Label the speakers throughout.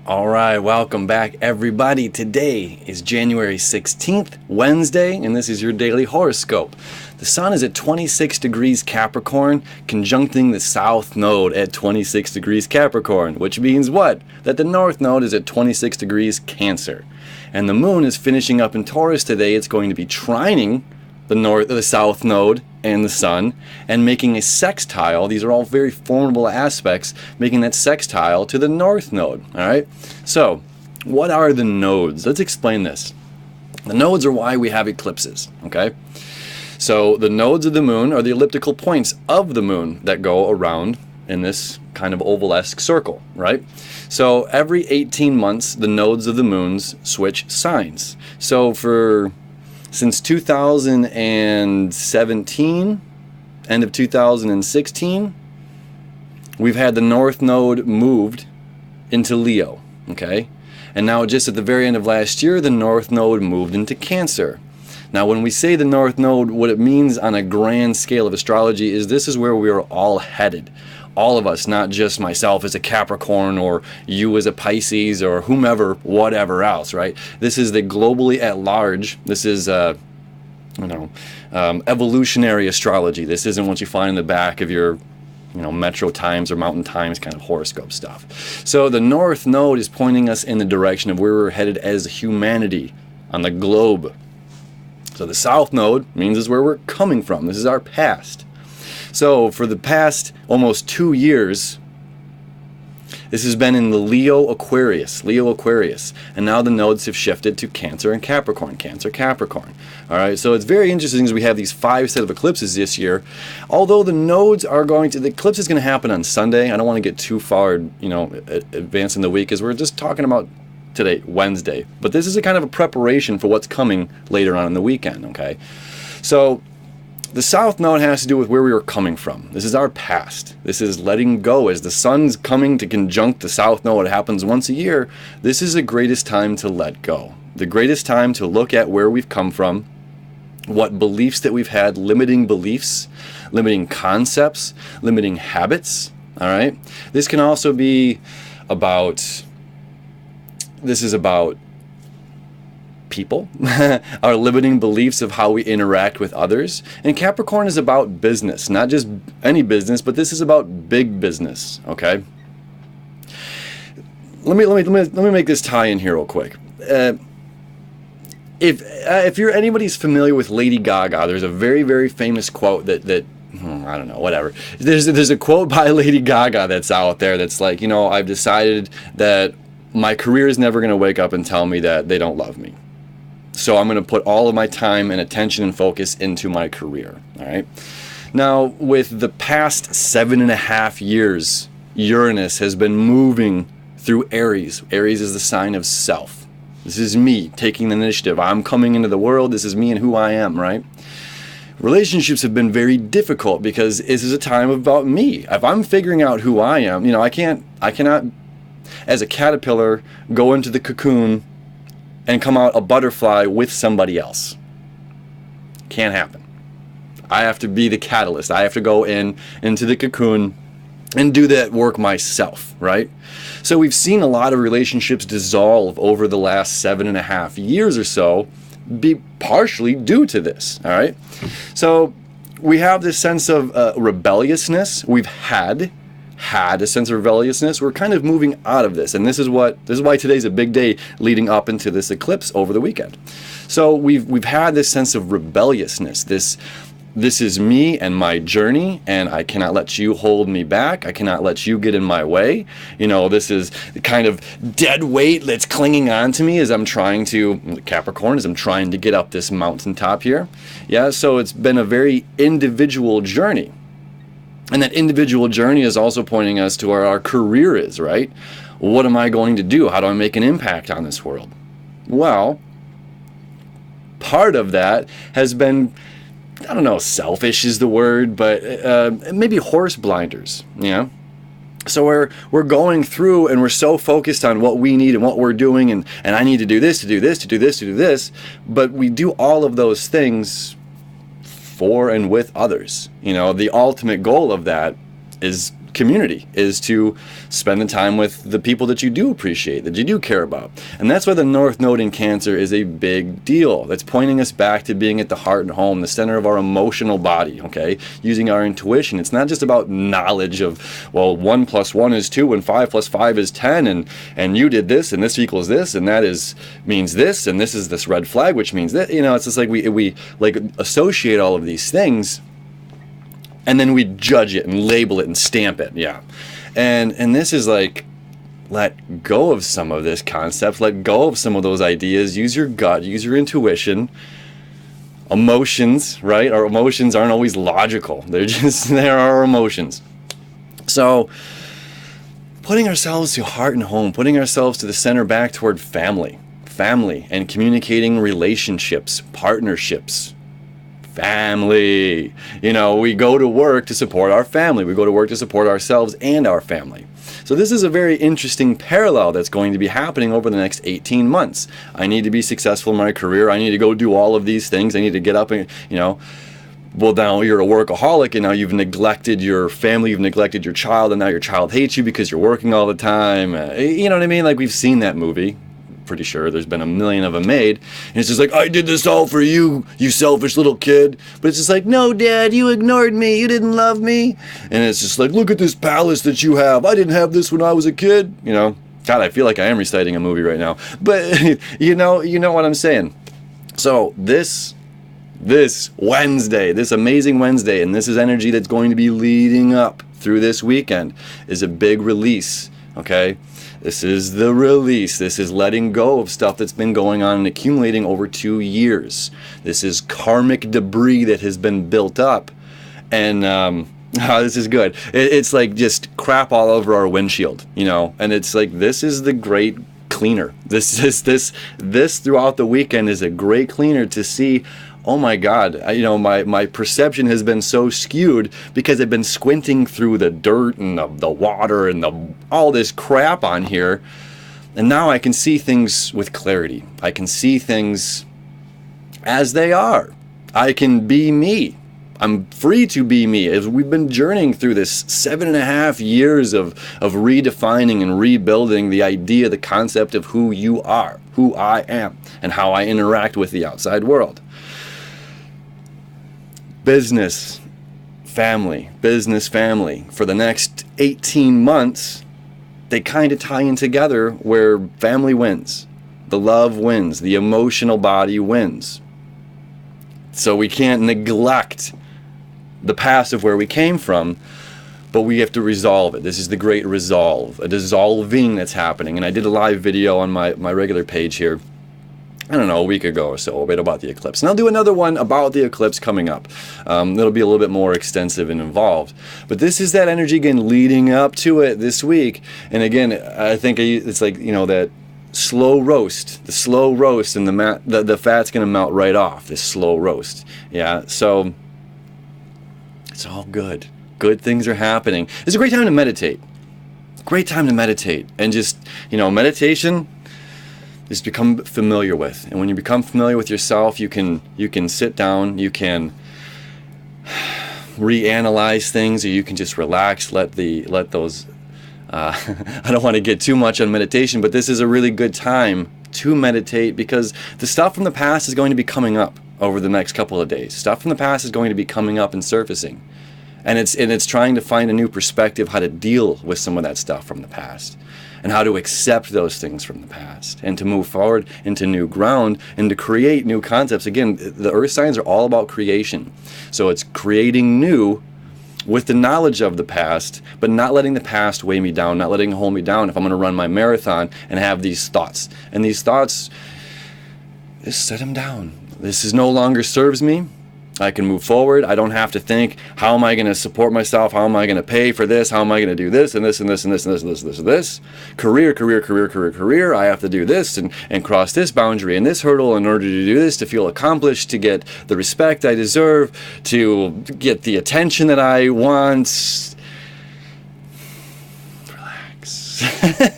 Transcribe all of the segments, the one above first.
Speaker 1: All right, welcome back, everybody. Today is January 16th, Wednesday, and this is your daily horoscope. The sun is at 26 degrees Capricorn, conjuncting the South Node at 26 degrees Capricorn, which means what? That the North Node is at 26 degrees Cancer. And the moon is finishing up in Taurus today. It's going to be trining the South Node and the Sun, and making a sextile. These are all very formidable aspects, making that sextile to the North Node. All right. So, what are the nodes? Let's explain this. The nodes are why we have eclipses. Okay. So the nodes of the moon are the elliptical points of the moon that go around in this kind of oval-esque circle, right? So every 18 months, the nodes of the moons switch signs. So since 2017, end of 2016, we've had the North Node moved into Leo, okay? And now just at the very end of last year, the North Node moved into Cancer. Now when we say the North Node, what it means on a grand scale of astrology is this is where we are all headed. All of us, not just myself as a Capricorn or you as a Pisces or whomever, whatever else, right? This is the globally at large. This is, evolutionary astrology. This isn't what you find in the back of your, Metro Times or Mountain Times kind of horoscope stuff. So the North Node is pointing us in the direction of where we're headed as humanity on the globe. So the South Node means is where we're coming from. This is our past. So for the past almost 2 years, this has been in the Leo Aquarius, and now the nodes have shifted to Cancer and Capricorn, Cancer, Capricorn. All right, so it's very interesting as we have these 5 set of eclipses this year. Although the eclipse is going to happen on Sunday. I don't want to get too far, advanced in the week, as we're just talking about today, Wednesday. But this is a kind of a preparation for what's coming later on in the weekend, okay? So the South Node has to do with where we were coming from. This is our past. This is letting go. As the sun's coming to conjunct the South Node, it happens once a year. This is the greatest time to let go. The greatest time to look at where we've come from, what beliefs that we've had, limiting beliefs, limiting concepts, limiting habits, all right? This can also be about people, our limiting beliefs of how we interact with others. And Capricorn is about business, not just any business, but this is about big business, okay? Let me make this tie in here real quick. If you're anybody's familiar with Lady Gaga, there's a very, very famous quote that I don't know, whatever. There's a quote by Lady Gaga that's out there that's like, I've decided that my career is never going to wake up and tell me that they don't love me. So I'm going to put all of my time and attention and focus into my career. All right. Now, with the past 7.5 years, Uranus has been moving through Aries. Aries is the sign of self. This is me taking the initiative. I'm coming into the world. This is me and who I am, right? Relationships have been very difficult because this is a time about me. If I'm figuring out who I am, I cannot, as a caterpillar, go into the cocoon and come out a butterfly with somebody else. Can't happen. I have to be the catalyst. I have to go into the cocoon and do that work myself, right? So we've seen a lot of relationships dissolve over the last 7.5 years or so, be partially due to this, all right? So we have this sense of rebelliousness. We've had a sense of rebelliousness. We're kind of moving out of this, and this is why today's a big day leading up into this eclipse over the weekend. So we've had this sense of rebelliousness. This is me and my journey, and I cannot let you hold me back. I cannot let you get in my way. This is the kind of dead weight that's clinging on to me as I'm trying to get up this mountaintop here. Yeah, so it's been a very individual journey. And that individual journey is also pointing us to where our career is, right? What am I going to do? How do I make an impact on this world? Well, part of that has been, I don't know, selfish is the word, but maybe horse blinders, So we're going through and we're so focused on what we need and what we're doing and I need to do this, to do this, to do this, to do this, but we do all of those things for and with others. The ultimate goal of that is community, is to spend the time with the people that you do appreciate, that you do care about. And that's why the North Node in Cancer is a big deal. That's pointing us back to being at the heart and home, the center of our emotional body, okay? Using our intuition. It's not just about knowledge of, well, 1 + 1 is 2 and 5 + 5 is 10 and you did this and this equals this and that means this and this is this red flag, which means that, you know, it's just like we like associate all of these things and then we judge it and label it and stamp it, yeah. And this is like, let go of some of this concept, let go of some of those ideas, use your gut, use your intuition. Emotions, right? Our emotions aren't always logical. They're our emotions. So putting ourselves to heart and home, putting ourselves to the center, back toward family, and communicating relationships, partnerships. Family. You know, we go to work to support our family. We go to work to support ourselves and our family. So this is a very interesting parallel that's going to be happening over the next 18 months. I need to be successful in my career. I need to go do all of these things. I need to get up and, you know, well, now you're a workaholic and now you've neglected your family, you've neglected your child, and now your child hates you because you're working all the time. You know what I mean? Like, we've seen that movie. Pretty sure there's been a million of them made, and it's just like, I did this all for you, you selfish little kid. But it's just like, no, Dad, you ignored me, you didn't love me. And it's just like, look at this palace that you have, I didn't have this when I was a kid. You know, God, I feel like I am reciting a movie right now, but you know what I'm saying. So this Wednesday, this amazing Wednesday, and this is energy that's going to be leading up through this weekend, is a big release. Okay, this is the release. This is letting go of stuff that's been going on and accumulating over 2 years. This is karmic debris that has been built up, and this is good. It's like just crap all over our windshield, you know. And it's like, this is the great cleaner. This throughout the weekend is a great cleaner to see. Oh my God, you know, my perception has been so skewed because I've been squinting through the dirt and the water and all this crap on here. And now I can see things with clarity. I can see things as they are. I can be me. I'm free to be me. As we've been journeying through this 7.5 years of redefining and rebuilding the idea, the concept of who you are, who I am, and how I interact with the outside world. Business, family, for the next 18 months, they kind of tie in together, where family wins, the love wins, the emotional body wins. So we can't neglect the past of where we came from, but we have to resolve it. This is the great resolve, a dissolving that's happening. And I did a live video on my regular page here, I don't know, a week ago or so, about the eclipse. And I'll do another one about the eclipse coming up. It'll be a little bit more extensive and involved. But this is that energy, again, leading up to it this week. And again, I think it's like, you know, that slow roast, the slow roast, and the fat's going to melt right off, this slow roast. Yeah, so it's all good. Good things are happening. It's a great time to meditate. Great time to meditate. And just, you know, meditation is become familiar with. And when you become familiar with yourself, you can sit down, you can reanalyze things, or you can just relax, let those I don't want to get too much on meditation, but this is a really good time to meditate, because the stuff from the past is going to be coming up over the next couple of days. Stuff from the past is going to be coming up and surfacing. And it's trying to find a new perspective, how to deal with some of that stuff from the past, and how to accept those things from the past, and to move forward into new ground, and to create new concepts. Again, the earth signs are all about creation. So it's creating new with the knowledge of the past, but not letting the past weigh me down, not letting it hold me down if I'm going to run my marathon and have these thoughts. And these thoughts, just set them down. This is no longer serves me. I can move forward. I don't have to think, how am I going to support myself? How am I going to pay for this? How am I going to do this and this and this and this and this and this and this? Career. I have to do this and cross this boundary and this hurdle in order to do this, to feel accomplished, to get the respect I deserve, to get the attention that I want. Relax.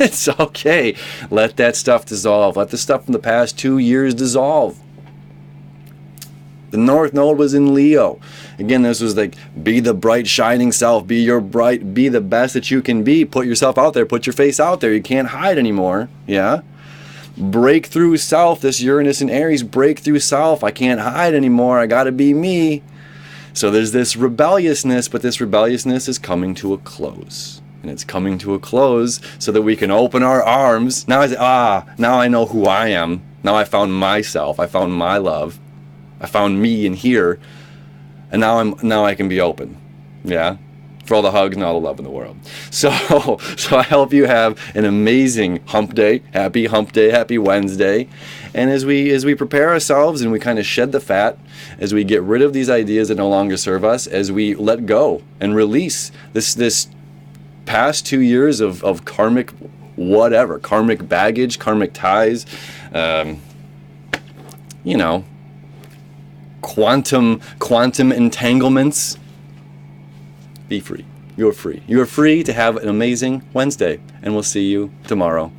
Speaker 1: It's okay. Let that stuff dissolve. Let the stuff from the past 2 years dissolve. The North Node was in Leo. Again, this was like, be the bright, shining self. Be the best that you can be. Put yourself out there. Put your face out there. You can't hide anymore. Yeah? Breakthrough self. This Uranus and Aries, breakthrough self. I can't hide anymore. I gotta be me. So there's this rebelliousness, but this rebelliousness is coming to a close. And it's coming to a close so that we can open our arms. Now now I know who I am. Now I found myself. I found my love. I found me in here, and now I can be open, yeah, for all the hugs and all the love in the world. So I hope you have an amazing hump day, happy Wednesday, and as we prepare ourselves and we kind of shed the fat, as we get rid of these ideas that no longer serve us, as we let go and release this past 2 years of karmic whatever, karmic baggage, karmic ties, you know. Quantum entanglements. Be free. You're free. You're free to have an amazing Wednesday, and we'll see you tomorrow.